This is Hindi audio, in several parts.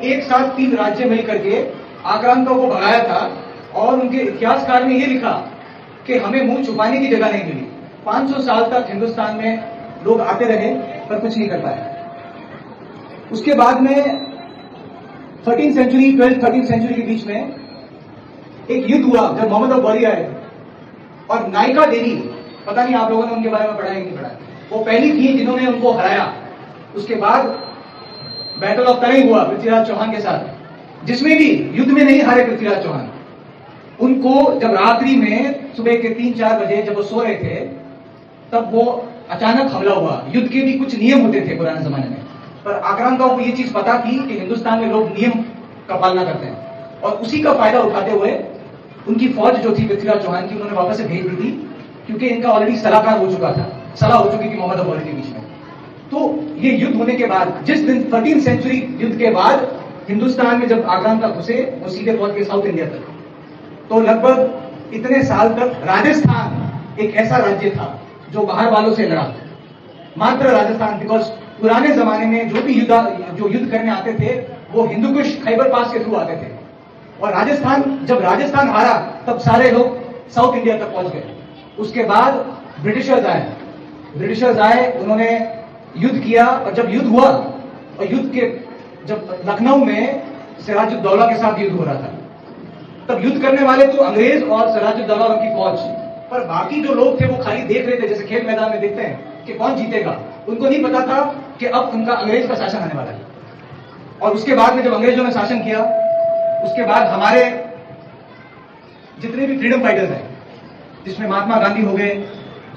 एक साथ 3 राज्य मिल करके आक्रांतों को भगाया था और उनके इतिहासकार ने यह लिखा कि हमें मुंह छुपाने की जगह नहीं मिली। 500 साल तक हिंदुस्तान में लोग आते रहे पर कुछ नहीं कर पाए। उसके बाद में 13th century 12th 13th century के बीच में एक युद्ध हुआ जब मोहम्मद अकबरी आए और नायका देवी, पता नहीं आप लोगों ने उनके बारे में पढ़ा है कि नहीं पढ़ा, वो पहली थी जिन्होंने उनको हराया। उसके बाद बैटल ऑफ तराइन हुआ पृथ्वीराज चौहान के साथ, जिसमें भी युद्ध में नहीं हारे पृथ्वीराज चौहान। उनको जब रात्रि में सुबह के 3-4 बजे जब वो सो रहे थे तब वो अचानक हमला हुआ। युद्ध के भी कुछ नियम होते थे पुराने जमाने में, पर आक्रांताओं को ये चीज पता थी कि हिंदुस्तान में लोग नियम का पालना करते हैं और उसी का फायदा उठाते हुए उनकी फौज जो थी पृथ्वीराज चौहान की उन्होंने वापस से भेज दी थी, क्योंकि इनका ऑलरेडी सलाहकार हो चुका था, सलाह हो चुकी थी मोहम्मद अकबर के बीच में। तो ये युद्ध होने के बाद जिस दिन 13th सेंचुरी युद्ध के बाद हिंदुस्तान में जब आक्रांता घुसे वो सीधे पहुंच गए साउथ इंडिया तक। तो लगभग इतने साल तक राजस्थान एक ऐसा राज्य था जो बाहर वालों से लड़ा, मात्र राजस्थान। बिकॉज पुराने जमाने में जो भी युद्ध करने आते थे वो हिंदुकुश खैबर पास के थ्रू आते थे, और जब राजस्थान हारा तब सारे लोग साउथ इंडिया तक पहुंच गए। उसके बाद ब्रिटिशर्स आए, उन्होंने युद्ध किया, और जब युद्ध हुआ और जब लखनऊ में सिराजुद्दौला के साथ युद्ध हो रहा था, तब युद्ध करने वाले तो अंग्रेज और सिराजुद्दौला उनकी फौज, पर बाकी जो लोग थे वो खाली देख रहे थे, जैसे खेल मैदान में देखते हैं कि कौन जीतेगा। उनको नहीं पता था कि अब उनका अंग्रेज का शासन आने वाला है। और उसके बाद में जब अंग्रेजों ने शासन किया, उसके बाद हमारे जितने भी फ्रीडम फाइटर्स हैं, जिसमें महात्मा गांधी हो गए,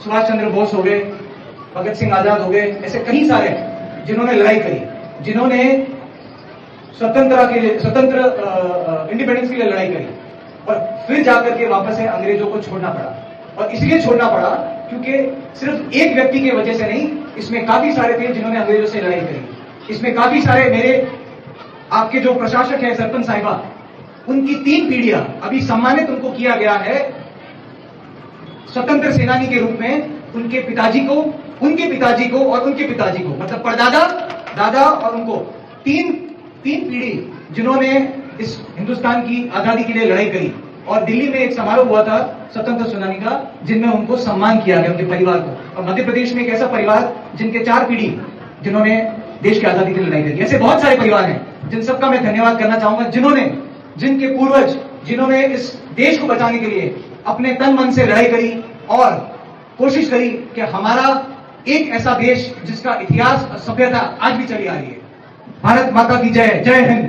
सुभाष चंद्र बोस हो गए, भगत सिंह आजाद हो गए, ऐसे कई सारे जिन्होंने लड़ाई करी, जिन्होंने स्वतंत्र इंडिपेंडेंस के लिए लड़ाई करी, और फिर जाकर के वापस से अंग्रेजों को छोड़ना पड़ा। और इसलिए छोड़ना पड़ा क्योंकि सिर्फ एक व्यक्ति की वजह से नहीं, इसमें काफी सारे थे जिन्होंने अंग्रेजों से लड़ाई करी। इसमें काफी सारे मेरे आपके जो प्रशासक हैं, सरपंच साहिबा, उनकी 3 पीढ़ियां अभी सम्मानित उनको किया गया है स्वतंत्र सेनानी के रूप में। उनके पिताजी को, उनके पिताजी को और उनके पिताजी को, मतलब परदादा, दादा और उनको तीन पीढ़ी जिन्होंने इस हिंदुस्तान की आजादी के लिए लड़ाई करी। और दिल्ली में एक समारोह हुआ था स्वतंत्र सेनानी का, जिनमें उनको सम्मान किया गया, उनके परिवार को। और मध्य प्रदेश में एक ऐसा परिवार जिनके 4 पीढ़ी जिन्होंने देश की आजादी के लिए लड़ाई करी। ऐसे बहुत सारे परिवार हैं जिन सबका मैं धन्यवाद करना चाहूंगा, जिनके पूर्वज, जिन्होंने इस देश को बचाने के लिए अपने तन मन से लड़ाई करी और कोशिश करी कि हमारा एक ऐसा देश जिसका इतिहास और सभ्यता आज भी चली आ रही है। भारत माता की जय, जय हिंद।